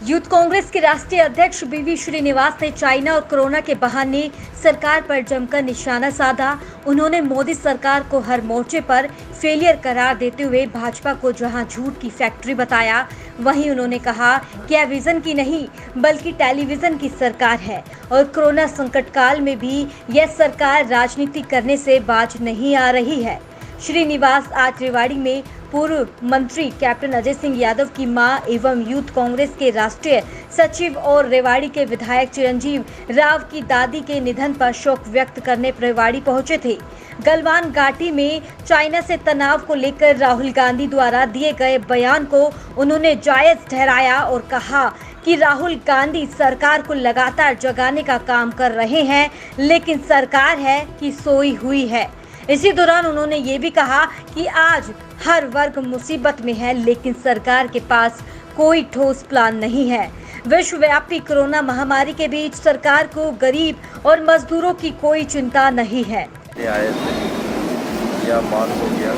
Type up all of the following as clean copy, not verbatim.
Youth Congress के राष्ट्रीय अध्यक्ष बीवी श्रीनिवास ने चाइना और कोरोना के बहाने सरकार पर जमकर निशाना साधा। उन्होंने मोदी सरकार को हर मोर्चे पर फेलियर करार देते हुए भाजपा को जहां झूठ की फैक्ट्री बताया, वहीं उन्होंने कहा कि यह विजन की नहीं बल्कि टेलीविजन की सरकार है और कोरोना संकट काल में भी यह सरकार राजनीति करने से बाज नहीं आ रही है। श्रीनिवास आज रेवाड़ी में पूर्व मंत्री कैप्टन अजय सिंह यादव की मां एवं यूथ कांग्रेस के राष्ट्रीय सचिव और रेवाड़ी के विधायक चिरंजीव राव की दादी के निधन पर शोक व्यक्त करने रेवाड़ी पहुंचे थे। गलवान घाटी में चाइना से तनाव को लेकर राहुल गांधी द्वारा दिए गए बयान को उन्होंने जायज ठहराया और कहा कि राहुल गांधी सरकार को लगातार जगाने का काम कर रहे हैं, लेकिन सरकार है कि सोई हुई है। इसी दौरान उन्होंने ये भी कहा कि आज हर वर्ग मुसीबत में है, लेकिन सरकार के पास कोई ठोस प्लान नहीं है। विश्वव्यापी कोरोना महामारी के बीच सरकार को गरीब और मजदूरों की कोई चिंता नहीं है। आए थे या बात हो गया।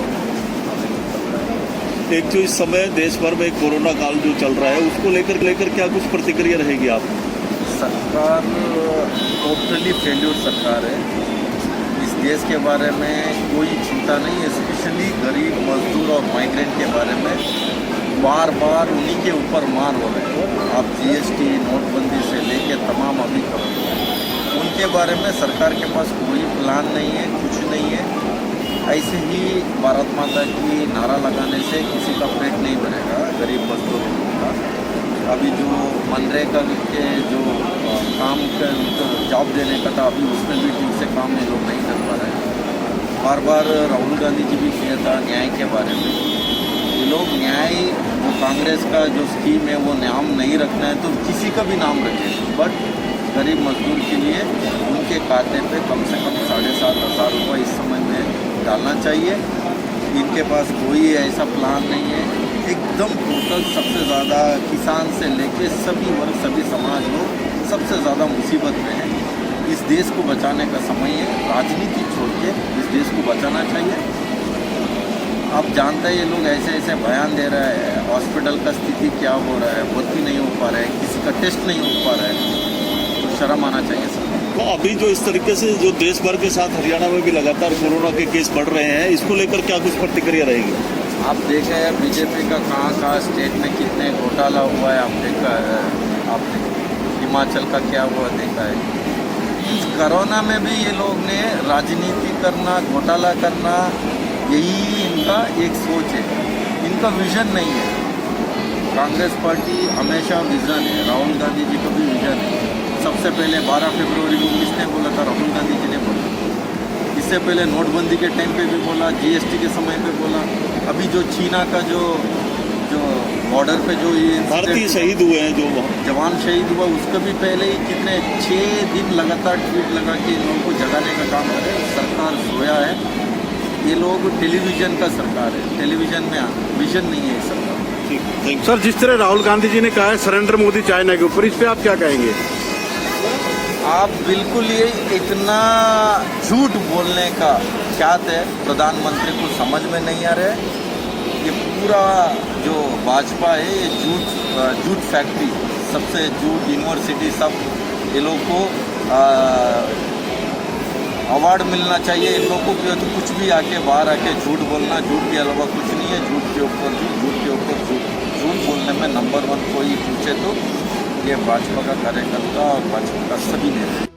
एक जो इस समय देश भर में कोरोना काल जो चल रहा है उसको लेकर क्या कुछ प्रतिक्रिया रहेगी आप? सरकार टोटली फेल्यूर सरकार है। इस देश के बारे में कोई चिंता नहीं है, स्पेशली गरीब मजदूर और माइग्रेंट के बारे में बार बार उन्हीं के ऊपर मार हो रहे हैं। आप जीएसटी नोटबंदी से लेके तमाम अभी करो, उनके बारे में सरकार के पास कोई प्लान नहीं है, कुछ नहीं है। ऐसे ही भारत माता की नारा लगाने से किसी का पेट नहीं भरेगा गरीब मजदूरों का। अभी जो मनरेगा के जो काम का जॉब देने का था, अभी उसमें भी ठीक से काम ये लोग नहीं कर पा रहे हैं। बार बार राहुल गांधी जी भी किया था न्याय के बारे में। ये लोग न्याय जो कांग्रेस का जो स्कीम है वो नाम नहीं रखना है तो किसी का भी नाम रखें, बट गरीब मजदूर के लिए उनके खाते पे कम से कम 7,500 रुपये इस समय में डालना चाहिए। इनके पास कोई ऐसा प्लान नहीं है। एकदम टोटल सबसे ज़्यादा किसान से लेके सभी वर्ग सभी समाज लोग सबसे ज़्यादा मुसीबत में है। इस देश को बचाने का समय है, राजनीति छोड़ के इस देश को बचाना चाहिए। आप जानते हैं ये लोग ऐसे ऐसे बयान दे रहे हैं, हॉस्पिटल का स्थिति क्या हो रहा है, भर्ती नहीं हो पा रहा है, किसी का टेस्ट नहीं हो पा रहा है, तो शर्म आना चाहिए सर। तो अभी जो इस तरीके से जो देश भर के साथ हरियाणा में भी लगातार कोरोना के केस बढ़ रहे हैं, इसको लेकर क्या कुछ प्रतिक्रिया रहेगी? आप देखे हैं बीजेपी का कहाँ स्टेट में कितने घोटाला हुआ है, आप देखा है, आपने हिमाचल का क्या हुआ देखा है। इस कोरोना में भी ये लोग ने राजनीति करना, घोटाला करना, यही इनका एक सोच है, इनका विजन नहीं है। कांग्रेस पार्टी हमेशा विजन है, राहुल गांधी जी का भी विजन है। सबसे पहले 12 फरवरी को किसने बोला था? राहुल गांधी जी ने बोला। इससे पहले नोटबंदी के टाइम पे भी बोला, जीएसटी के समय पे बोला। अभी जो चीना का जो बॉर्डर पे जो ये भारतीय शहीद हुए हैं, जो जवान शहीद हुआ, उसका भी पहले ही कितने 6 दिन लगातार ट्वीट लगा के इन लोगों को जगाने का काम करे। सरकार सोया है। ये लोग टेलीविजन का सरकार है, टेलीविजन में विजन नहीं है सरकार। सर, जिस तरह राहुल गांधी जी ने कहा है सरेंडर मोदी चाइना के ऊपर, इस पे आप क्या कहेंगे? आप बिल्कुल ये इतना झूठ बोलने का क्या है, प्रधानमंत्री को समझ में नहीं आ रहा है। ये पूरा जो भाजपा है ये झूठ फैक्ट्री, सबसे झूठ यूनिवर्सिटी, सब ये लोग को अवार्ड मिलना चाहिए। इन लोगों को तो कुछ भी आके बाहर आके झूठ बोलना, झूठ के अलावा कुछ नहीं है। झूठ के ऊपर झूठ बोलने में नंबर 1 कोई पूछे तो ये भाजपा का कार्यकर्ता और भाजपा का सभी नेता।